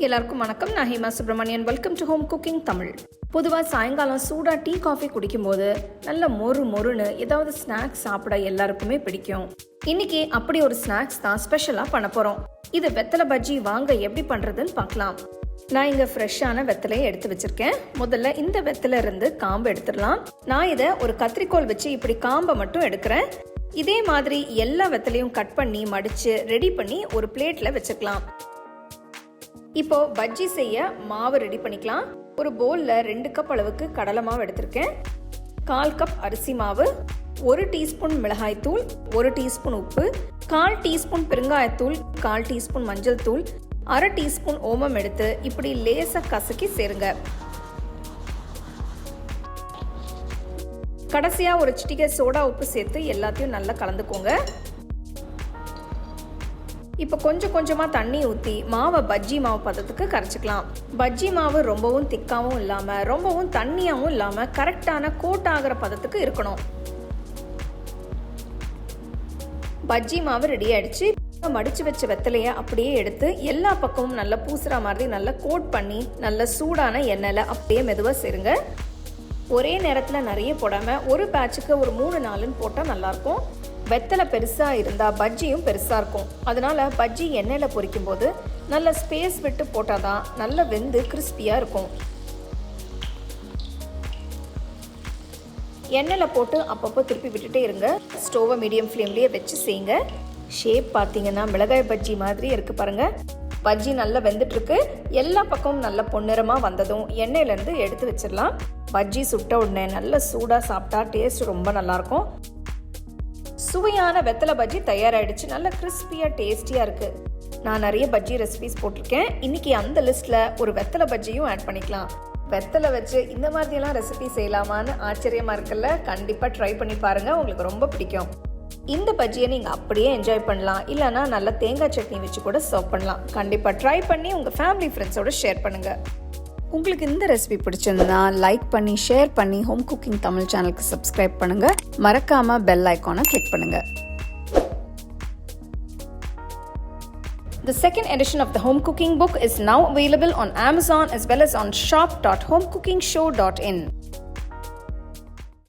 எல்லாருக்கும் வணக்கம். நான் Hema Subramanian. Welcome to home cooking Tamil. பொதுவாக சாயங்காலம் சூடாக டீ காஃபி குடிக்கும்போது நல்ல மொறுன்னு ஏதாவது ஸ்நாக்ஸ் சாப்பிட எல்லாருக்குமே பிடிக்கும். இன்னைக்கு அப்படி ஒரு ஸ்நாக்ஸ் தான் ஸ்பெஷலாக பண்ண போகிறோம். இது வெத்தலை பஜ்ஜி. வாங்க எப்படி பண்ணுறதுன்னு பார்க்கலாம். நான் இங்கே ஃப்ரெஷ்ஷான வெத்தலையை எடுத்து வச்சிருக்கேன். முதல்ல இந்த வெத்தலை இருந்து காம்பு எடுத்துடலாம். நான் இதை ஒரு கத்திரிக்கோல் வச்சு இப்படி காம்பை மட்டும் எடுக்கிறேன். இதே மாதிரி எல்லா வெத்தலையும் கட் பண்ணி மடித்து ரெடி பண்ணி ஒரு பிளேட்டில் வச்சுக்கலாம். இப்போ பஜ்ஜி செய்ய மாவு ரெடி பண்ணிக்கலாம். ஒரு பவுலில் 2 கப் அளவுக்கு கடலை மாவு எடுத்திருக்கேன். 1/4 கப் அரிசி மாவு, 1 டீஸ்பூன் மிளகாய்த்தூள், 1 டீஸ்பூன் உப்பு, 1/4 டீஸ்பூன் பெருங்காயத்தூள், 1/4 டீஸ்பூன் மஞ்சள் தூள், 1/2 டீஸ்பூன் ஓமம் எடுத்து இப்படி லேசாக கசக்கி சேருங்க. கடைசியாக ஒரு சிட்டிகை சோடா உப்பு சேர்த்து எல்லாத்தையும் நல்லா கலந்துக்கோங்க. இப்போ கொஞ்சமாக தண்ணி ஊற்றி மாவை பஜ்ஜி மாவு பதத்துக்கு கரைச்சிக்கலாம். பஜ்ஜி மாவு ரொம்பவும் திக்காகவும் இல்லாமல் ரொம்பவும் தண்ணியாகவும் இல்லாமல் கரெக்டான கோட் ஆகிற பதத்துக்கு இருக்கணும். பஜ்ஜி மாவு ரெடி ஆயிடுச்சு. மடிச்சு வச்ச வெத்தலையை அப்படியே எடுத்து எல்லா பக்கமும் நல்லா பூசுற மாதிரி நல்லா கோட் பண்ணி நல்ல சூடான எண்ணெயில் அப்படியே மெதுவாக சேருங்க. ஒரே நேரத்தில் நிறைய போடாமல் ஒரு பேட்சுக்கு ஒரு 3-4 போட்டால் நல்லாயிருக்கும். வெத்தலை பெருசாக இருந்தால் பஜ்ஜியும் பெருசாக இருக்கும். அதனால் பஜ்ஜி எண்ணெயில் பொரிக்கும் போது நல்ல ஸ்பேஸ் விட்டு போட்டால் தான் நல்ல வெந்து கிறிஸ்பியாக இருக்கும். எண்ணெயில் போட்டு அப்பப்போ திருப்பி விட்டுட்டே இருங்க. ஸ்டோவை மீடியம் ஃப்ளேம்லேயே வச்சு செய்யுங்க. ஷேப் பார்த்தீங்கன்னா மிளகாய் பஜ்ஜி மாதிரி இருக்குது பாருங்கள். பஜ்ஜி நல்லா வெந்துட்டுருக்கு. எல்லா பக்கமும் நல்ல பொன்னிறமாக வந்ததும் எண்ணெயிலேருந்து எடுத்து வச்சிடலாம். பஜ்ஜி சுட்ட உடனே நல்ல சூடாக சாப்பிட்டா டேஸ்ட் ரொம்ப நல்லாயிருக்கும். சுவையான வெத்தலை பஜ்ஜி தயாராகிடுச்சு. நல்ல கிறிஸ்பியாக டேஸ்டியாக இருக்குது. நான் நிறைய பஜ்ஜி ரெசிபிஸ் போட்டிருக்கேன். இன்றைக்கி அந்த லிஸ்ட்டில் ஒரு வெத்தலை பஜ்ஜியும் ஆட் பண்ணிக்கலாம். வெத்தலை வச்சு இந்த மாதிரியெல்லாம் ரெசிபி செய்யலாமான்னு ஆச்சரியமாக இருக்குல்ல? கண்டிப்பாக ட்ரை பண்ணி பாருங்கள், உங்களுக்கு ரொம்ப பிடிக்கும். இந்த பஜ்ஜியை நீங்கள் அப்படியே என்ஜாய் பண்ணலாம், இல்லைனா நல்ல தேங்காய் சட்னி வச்சு கூட சர்வ் பண்ணலாம். கண்டிப்பாக ட்ரை பண்ணி உங்கள் ஃபேமிலி ஃப்ரெண்ட்ஸோடு ஷேர் பண்ணுங்கள். உங்களுக்கு இந்த ரெசிபி பிடிச்சிருந்தா லைக் பண்ணி ஷேர் பண்ணி ஹோம் குக்கிங் தமிழ் சேனலுக்கு சப்ஸ்கிரைப் பண்ணுங்கள். மறக்காமல் பெல் ஐக்கானை கிளிக் பண்ணுங்கள். The second edition of the home cooking book is now available on Amazon as well as on shop.homecookingshow.in.